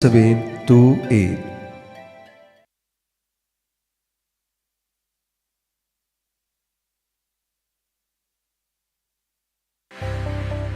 728.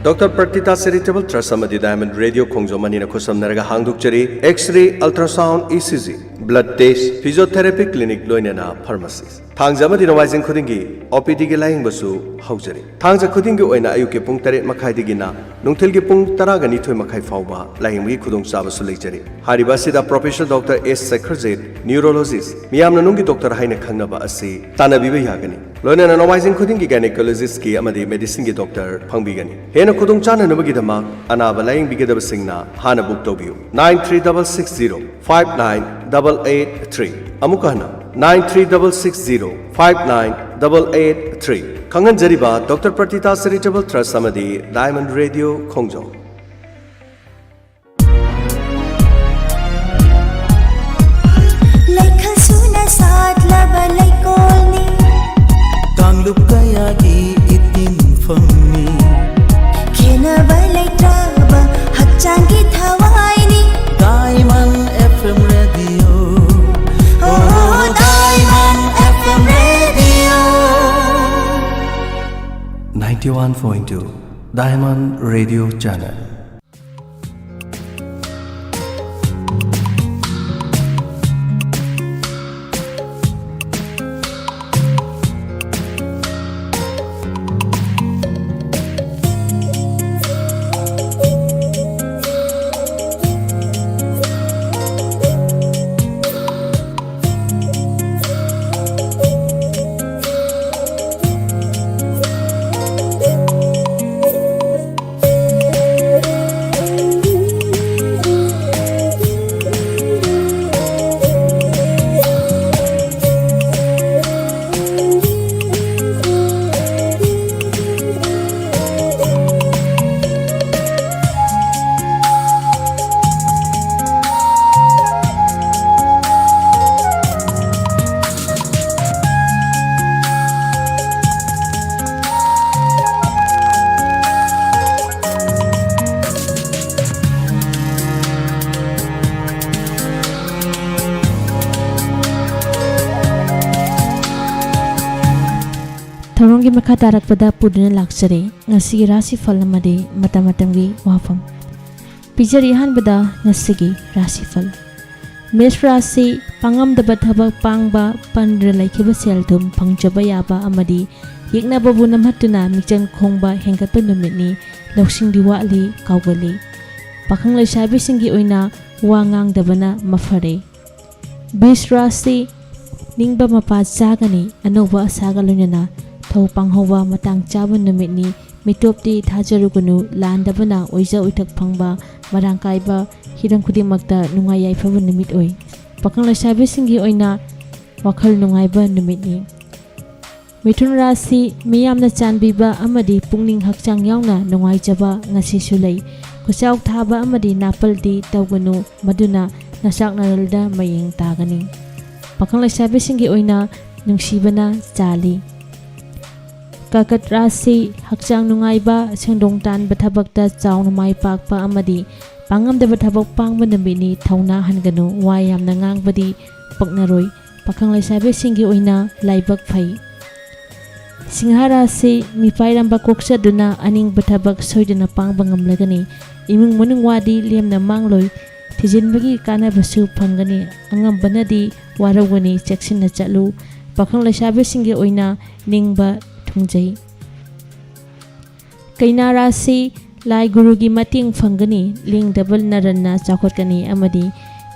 Dr. Pratita Charitable Trust Amadi Diamond Radio Khongjo Manina Khosam Naraga Hangduk Chari X-ray Ultrasound ECG Blood Test Physiotherapy Clinic Loinana Pharmacies Thangja Amadi Nowaizing Khudingi OPD Gi Laing Basu Haujari Thangja Khudingi Oina Ayuke Pung Taret Makhai Digina Nungthil Gi Pung Taraga Nithoi Makhai Fauba Laing Gi Khudong Chaba Su Leijari Hariba Sida Professional Dr. S. Sekharzet Neurologist Miyamna Nungi Dr. Haina Khangnaba Asi Tanabiba Yagani Loinana Nowaizing Khudingi Gynecologist Ki Amadi Medicine Gi Doctor Phangbigani Hena Khudong Chana Nubagidama Anaba Laing Bigidaba Singna Hana Book Tobiu 93660 59883 Amukana 93660 59883 Kangan Jariba Dr. Pratita Charitable Trust Amadi Diamond Radio Khongjo Tanglup kaya gi itin fami Kena balai traba hakcang ki thawai ni Diamond FM Radio Oh Diamond FM Radio 91.2 Diamond Radio Channel Thoronggi makha tarakpada puduna lakchare ngasi Rashi Phal amadi Matam-gi Wapham Pijari hanbada ngasi Rashi Phal Mesh Rashi pangamdaba thabak pangba pandra laikhiba selthum phangjaba yaba amadi yeknaba bu namhatuna michang khongba hengatpa numitni loksingdi wali kawgali pakhang laisabi singi oina wangang dabana mafare Mesh Rashi ningba mapa chagani anoba asagalunana Thau panghawa matang chaba numitni mitopti thajarugunu landabana oija uithak phangba marangkaiba hiram khudimagta nungai yaifaba numit oi pakang laisabi singi oina wakhal nungaiba numitni Mithun Rashi miyamna chanbiba amadi pungning hakchang yauna nungai jaba ngasi sulai kusauk thaba amadi napaldi tawgunu maduna nasak naralda mayeng tagani pakang laisabi singi oina nungsibana chali Kakat Rashi hakchang nungaiba sengdong tan bathabakta chauna mai pakpa amadi pangamda bathabak pangba namini thauna hanganu wayamna ngangbadi paknaroi pakhang laisabe singi oina laibak phai Singha Rashi mipairamba koksaduna aning bathabak soidana pangba ngamlagani imung manung wadi lemna mangloi thijinbagi kanabasu phangani angambanadi warawani cheksinna chalu pakhang laisabe singi oina ningba Thungjai Kaina Rashi Lai Guru gi mating phangani ling double naranna chakhotkani amadi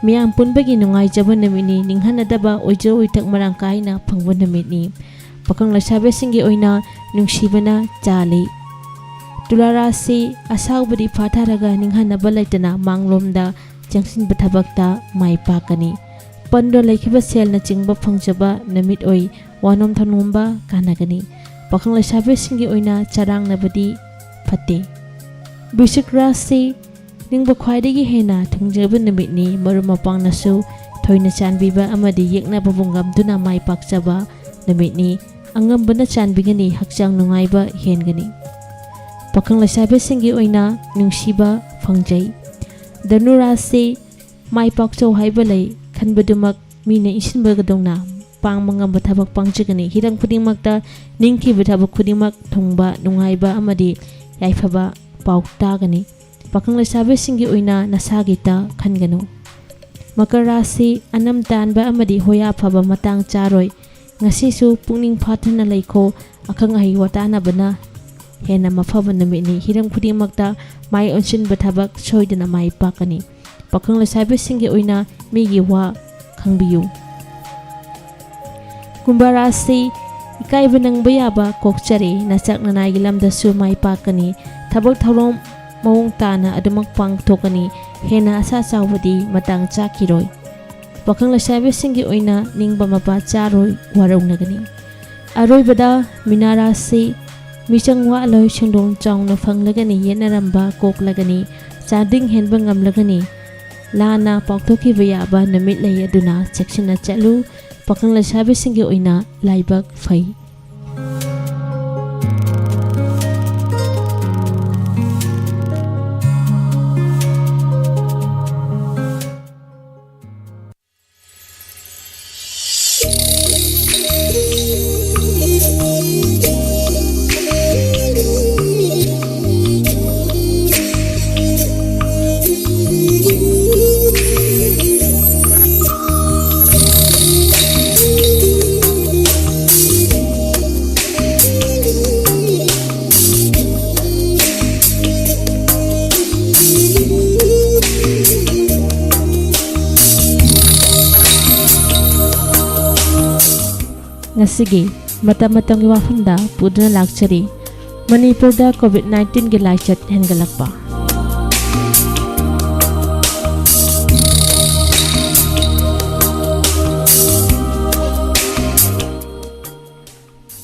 miyam punbagi nungai jaba namini ninghanadaba oijo uitak marangkaina phangba namini pakang laisabe singi oina nungsibana chali Tula Rashi asaubadi phatharaga ninghanaba laitana manglomda jangsin bathabakta mai pakani pando laikhiba selna chingba phangjaba namit oi wanom thanomba kanagani Pakang laisabe singi oina charang nabadi phate Bishik Rashi ningba khwaidagi hena thungjaba numitni marumapang nasu thoina chanbiba amadi yekna babungam duna mai pakchaba numitni angambana chanbigani hakchang nungaiba hengani Pakang laisabe singi oina nungsiba phangjai Dhanu Rashi mai pakchau haiba lei khanbadumak mina isinbagadongna pangma ngamba thabak pangjigani hirang khudingmakta ningkhiba thabak khudingmak thungba nunghaiba amadi yaifaba pau tagani pakang lesabe singi oina nasagi ta khanganu Makar Rashi anam tanba amadi hoya phaba matang charoi ngasi su pungning phathana leikho akhang ahi watana bana hena mafaba namini hiram khudingmakta mai onsin bathabak soidana mai pakani pakang lesabe singi oina migi wa khangbiyu Kumbha Rashi ikai banang bayaba kokchari nasak nanai gilamda su mai pakani thabak thalom mawong tana adumak pang thokani hena asa chawadi matang chakiroi pakang lesabe singi oina ningba mapa charoi warawnagani aroi bada minarasi michang wa aloi singdong chawna phanglagani yenaramba koklagani chading henba ngamlagani lana pakthoki bayaba namit lei aduna chekshina chalu pakang lesabe singi oina laibak fai Ngasigi mata-matang Waphamda pudna lakchari Manipurda COVID-19 gi laichat hengalakpa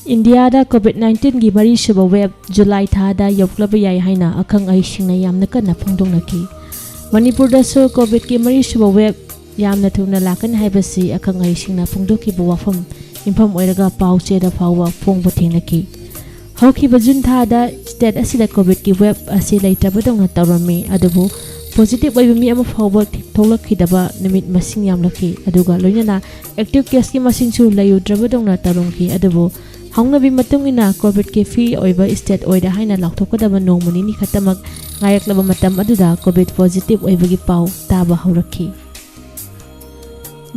India da COVID-19 gi mari suba web July thada yoklaba yai haina akhang ai singna yamna kana phungdongnaki Manipurda so COVID gi mari suba web yamna thuna lakan haibasi akhang ai singna phungdoki bu Wapham Infam oiraga pau cheda phawa phongba thengnaki haukiba jun thada state asida COVID ki web asi leitabadongna tawrami adubu positive oiba mi ama phawba tholakhidaba nimit masing yamlaki aduga loinana active case ki masing chu layudrabadongna tarongki adubu haungnabi matungina COVID ki free oiba state oida haina laktokadaba nongmani ni khatamak ngayaklaba matam aduda COVID positive oibagi pau taba haurakhi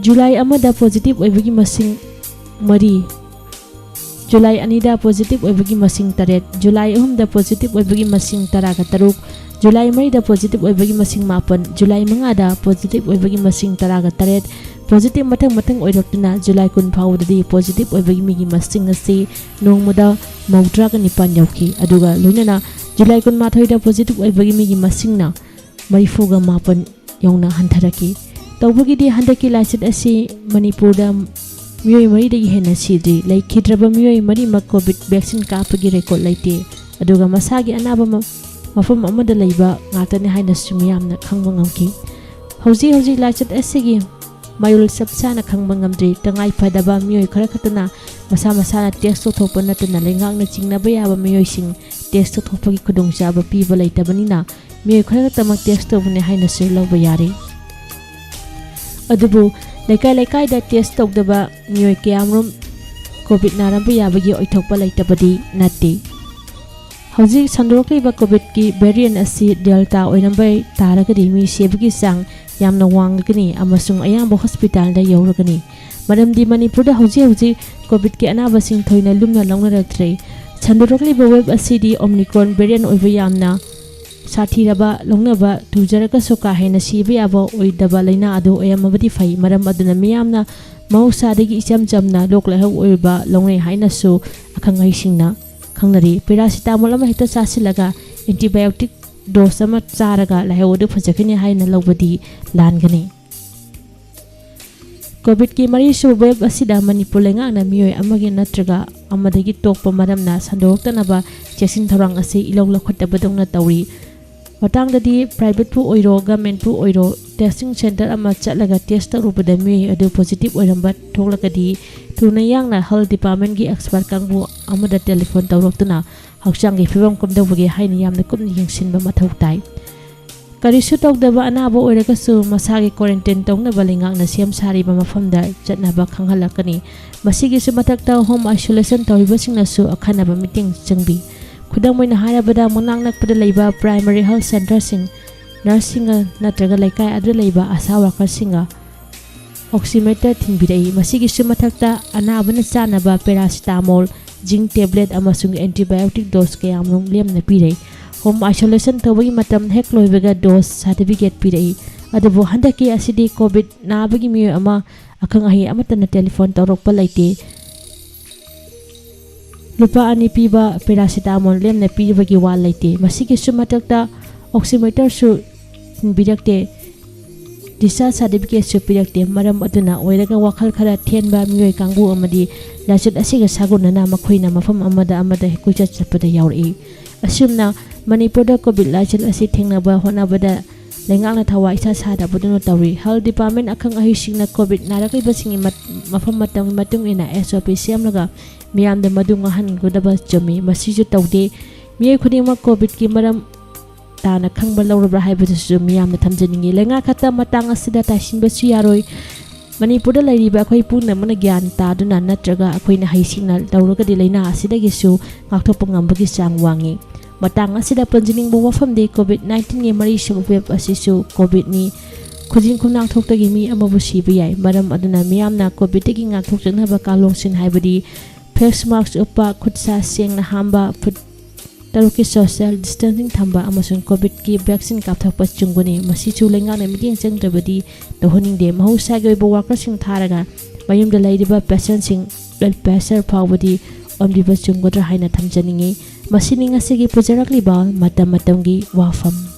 July amada positive oibagi masing Mari July anida positive oibagi masing taret July ahumda positive oibagi masing taraga taruk July marida positive oibagi masing mapan July mangada positive oibagi masing taraga taret positive matang oiroktuna July kun phawdadi positive oibagi migi masing asi nongmada mawdraga nipan yauki aduga loinana July kun mathoida positive oibagi migi masingna marifuga mapan yauna hantharaki tawbagi handaki laiset asi Manipurda Miyoi mari dagi hena sidri lai khidraba miyoi mari ma COVID vaccine kapagi record laite aduga masagi anaba mafam amada laiba ngatani haina sumiyamna khangba ngamki hauji lachat asigi mayul sapsana khangba ngamdri tangai phadaba miyoi khara khatuna masa na test thokpa natuna lengang na chingna bayaba miyoi sing test thokpagi khudong chaba piba laitabanina miyoi khara tamak test tobune haina sir lawba yare adubu Lekai da test tokdaba miyoi kayamrum COVID naramba yabagi oithokpa laitabadi natti hauji sandorokliba COVID ki variant asi delta oinambai taragadi mi sebagi sang yamna wanglagani amasung ayamba hospital da yoragani maramdi Manipurda hauji COVID ki anaba sing thoina lumna longnaratre sandorokliba web asidi Omicron variant oiba yamna Sathiraba longnaba tujaraga soka hena siba yaba oidaba laina adu oyamabadi fai maram aduna miyamna mausadagi ichamchamna loklahau oiba longnai haina su akhangai singna khangnari paracetamol ama hita chasilaga antibiotic dose ama charaga lahaudu phajakani haina lawbadi langani COVID ki mari su web asida Manipur lenga na miyoi amagi natraga amadagi tokpa maramna sandoroktanaba chesin tharang ase ilong lakhatabadongna tawri Matangdadi private pu oiro government pu oiro testing center ama chatlaga test tarubada mi adu positive oiramba thoklagadi tuna yangna health department gi expert kangbu amada telephone tawroktuna hakchang gi phibam komdawgi haina yamna kumni yingsinba mathau tai ꯀꯔꯤꯁꯨ ꯇꯧꯗꯕ ꯑꯅꯥꯕ ꯑꯣꯏꯔꯒꯁꯨ ꯃꯁꯥꯒꯤ quarantine ꯇꯧꯅꯕ ꯂꯩꯉꯥꯛꯅ ꯁꯦꯝ ꯁꯥꯔꯤꯕ ꯃꯐꯝꯗ ꯆꯠꯅꯕ ꯈꯪꯍꯜꯂꯛꯀꯅꯤ ꯃꯁꯤꯒꯤꯁꯨ ꯃꯊꯛꯇ ꯍꯣꯝ ꯑꯥꯏꯁꯣꯂꯦꯁꯟ ꯇꯧꯔꯤꯕꯁꯤꯡꯅꯁꯨ ꯑꯈꯟꯅꯕ ꯃꯤꯠꯌꯦꯡ ꯆꯪꯕꯤ ꯈꯨꯗꯝ ꯑꯣꯏꯅ ꯍꯥꯏꯔꯕꯗ ꯃꯅꯥꯛ ꯅꯛꯄꯗ ꯂꯩꯕ ꯄ꯭ꯔꯥꯏꯃꯥꯔꯤ ꯍꯦꯜꯊ ꯁꯦꯟꯇꯔꯁꯤꯡ ꯅꯔꯁꯁꯤꯡꯒ ꯅꯠꯇ꯭ꯔꯒ ꯂꯩꯀꯥꯏ ꯑꯗꯨꯗ ꯂꯩꯕ ꯑꯁꯥ ꯋꯥꯔꯀꯔꯁꯤꯡꯒ ꯑꯣꯛꯁꯤꯃꯤꯇꯔ ꯊꯤꯟꯕꯤꯔꯛꯏ ꯃꯁꯤꯒꯤꯁꯨ ꯃꯊꯛꯇ ꯑꯅꯥꯕꯅ ꯆꯥꯅꯕ ꯄꯦꯔꯥꯁꯤꯇꯥꯃꯣꯜ ꯖꯤꯡ ꯇꯦꯕ꯭ꯂꯦꯠ ꯑꯃꯁꯨꯡ ꯑꯦꯟꯇꯤꯕꯥꯏꯑꯣꯇꯤꯛ ꯗꯣꯁ ꯀꯌꯥꯃꯔꯨꯝ ꯂꯦꯝꯅ ꯄꯤꯔꯛꯏ ꯍꯣꯝ ꯑꯥꯏꯁꯣꯂꯦꯁꯟ ꯇꯧꯕꯒꯤ ꯃꯇꯝ ꯍꯦꯛ ꯂꯣꯏꯕꯒ ꯗꯣꯁ ꯁꯥꯔꯇꯤꯐꯤꯀꯦꯠ ꯄꯤꯔꯛꯏ ꯑꯗꯨꯕꯨ ꯍꯟꯗꯛꯀꯤ ꯑꯁꯤꯗꯤ ꯀꯣꯚꯤꯗ ꯅꯥꯕꯒꯤ ꯃꯤꯑꯣꯏ ꯑꯃ ꯑꯈꯪ ꯑꯍꯩ ꯑꯃꯠꯇꯅ ꯇꯦꯂꯤꯐꯣꯟ ꯇꯧꯔꯛꯄ ꯂꯩꯇꯦ ꯂꯨꯄꯥ 2 ꯄꯤꯕ ꯄꯦꯔꯥꯁꯤꯇꯥꯃꯣꯜ ꯂꯦꯝꯅ ꯄꯤꯕꯒꯤ ꯋꯥ ꯂꯩꯇꯦ ꯃꯁꯤꯒꯤꯁꯨ ꯃꯊꯛꯇ ꯑꯣꯛꯁꯤꯃꯤꯇꯔꯁꯨ ꯊꯤꯟꯕꯤꯔꯛꯇꯦ ꯗꯤꯁꯆꯥꯔꯖ ꯁꯥꯔꯇꯤꯐꯤꯀꯦꯠꯁꯨ ꯄꯤꯔꯛꯇꯦ ꯃꯔꯝ ꯑꯗꯨꯅ ꯑꯣꯏꯔꯒ ꯋꯥꯈꯜ ꯈꯔ ꯊꯦꯟꯕ ꯃꯤꯑꯣꯏ ꯀꯥꯡꯕꯨ ꯑꯃꯗꯤ ꯂꯥꯏꯆꯠ ꯑꯁꯤꯒ ꯁꯥꯒꯣꯟꯅꯅ ꯃꯈꯣꯏꯅ ꯃꯐꯝ ꯑꯃꯗ ꯀꯣꯏꯆꯠ ꯆꯠꯄꯗ ꯌꯥꯎꯔꯛꯏ ꯑꯁꯨꯝꯅ ꯃꯅꯤꯄꯨꯔꯗ ꯀꯣꯚꯤꯗ ꯂꯥꯏꯆꯠ ꯑꯁꯤ ꯊꯦꯡꯅꯕ ꯍꯣꯠꯅꯕꯗ ꯂꯩꯉꯥꯛꯅ ꯊꯋꯥꯏ ꯏꯁꯥ ꯁꯥꯗꯕꯗꯨꯅ ꯇꯧꯔꯤ ꯍꯦꯜꯊ ꯗꯤꯄꯥꯔꯠꯃꯦꯟꯠ ꯑꯈꯪ ꯑꯍꯩꯁꯤꯡꯅ ꯀꯣꯚꯤꯗ ꯅꯥꯔꯛꯂꯤꯕꯁꯤꯡꯒꯤ ꯃꯐꯝ ꯃꯇꯝꯒꯤ ꯃꯇꯨꯡ ꯏꯟꯅ SOP ꯁꯦꯝꯂꯒ ꯃꯤꯌꯥꯝꯗ ꯃꯗꯨ ꯉꯥꯡꯍꯟꯒꯗꯕ ꯆꯨꯝꯃꯤ ꯃꯁꯤꯁꯨ ꯇꯧꯗꯦ ꯃꯤꯑꯣꯏ ꯈꯨꯗꯤꯡꯃꯛ ꯀꯣꯚꯤꯗꯀꯤ ꯃꯔꯝ ꯇꯥꯅ ꯈꯪꯕ ꯂꯧꯔꯕ꯭ꯔꯥ ꯍꯥꯏꯕꯗꯨꯁꯨ ꯃꯤꯌꯥꯝꯅ ꯊꯝꯖꯅꯤꯡꯉꯤ ꯂꯩꯉꯥꯛ ꯈꯛꯇ ꯃꯇꯥꯡ ꯑꯁꯤꯗ ꯇꯥꯏꯁꯤꯟꯕꯁꯨ ꯌꯥꯔꯣꯏ ꯃꯅꯤꯄꯨꯔꯗ ꯂꯩꯔꯤꯕ ꯑꯩꯈꯣꯏ ꯄꯨꯝꯅꯃꯛꯅ ꯒ꯭ꯌꯥꯟ ꯇꯥꯗꯨꯅ ꯅꯠꯇ꯭ꯔꯒ ꯑꯩꯈꯣꯏꯅ ꯍꯩꯁꯤꯡꯅ ꯇꯧꯔꯒꯗꯤ ꯂꯩꯅꯥ ꯑꯁꯤꯗꯒꯤꯁꯨ ꯉꯥꯛꯊꯣꯛꯄ ꯉꯝꯕꯒꯤ ꯆꯥꯡ ꯋꯥꯡꯉꯤ ꯃꯇꯥꯡ ꯑꯁꯤꯗ ꯄꯟꯖꯅꯤꯡꯕ ꯋꯥꯐꯝꯗꯤ ꯀꯣꯚꯤꯗ-19ꯒꯤ ꯃꯔꯤꯁꯨꯕ ꯋꯦꯕ ꯑꯁꯤꯁꯨ ꯀꯣꯚꯤꯗꯅꯤ ꯈꯨꯖꯤꯟ ꯈꯨꯅꯥꯡꯊꯣꯛꯇꯒꯤ ꯃꯤ ꯑꯃꯕꯨ ꯁꯤꯕ ꯌꯥꯏ ꯃꯔꯝ ꯑꯗꯨꯅ ꯃꯤꯌꯥꯝꯅ ꯀꯣꯚꯤꯗꯇꯒꯤ ꯉꯥꯛꯊꯣꯛꯆꯅꯕ ꯀꯥꯡꯂꯣꯟꯁꯤꯡ ꯍꯥꯏꯕꯗꯤ ꯐꯦꯁ ꯃꯥस्क ꯎꯞꯄ ꯈꯨꯠ ꯁꯥ ꯁꯦꯡꯅ ꯍꯥꯝꯕ ꯐꯨꯠ 6ꯀꯤ ꯁꯣꯁꯤꯌꯦꯜ ꯗꯤꯁꯇꯦꯟꯁꯤꯡ ꯊꯝꯕ ꯑꯃꯁꯨꯡ ꯀꯣꯚꯤꯗꯀꯤ ꯚꯦꯛꯁꯤꯟ ꯀꯥꯞꯊꯣꯛꯄ ꯆꯨꯝꯒꯅꯤ ꯃꯁꯤꯁꯨ ꯂꯩꯉꯥꯛꯅ ꯃꯤꯠꯌꯦꯡ ꯆꯪꯗ꯭ꯔꯕꯗꯤ ꯇꯧꯍꯟꯅꯤꯡꯗꯦ ꯃꯍꯧꯁꯥꯒꯤ ꯑꯣꯏꯕ ꯋꯥꯔꯀꯔꯁꯤꯡ ꯊꯥꯔꯒ ꯃꯌꯨꯝꯗ ꯂꯩꯔꯤꯕ ꯄꯦꯁꯦꯟꯁꯤꯡ ꯕ꯭ꯂꯗ ꯄ꯭ꯔꯦꯁꯔ ꯐꯥꯎꯕꯗꯤ ꯑꯣꯟꯕꯤꯕ ꯆꯨꯝꯒꯗ꯭ꯔꯥ ꯍꯥꯏꯅ ꯊꯝꯖꯅꯤꯡꯉꯤ ꯃꯁꯤꯅꯤ ꯉꯁꯤꯒꯤ ꯄꯨꯖꯔꯛꯂꯤꯕ ꯃꯇꯝꯒꯤ ꯋꯥꯐꯝ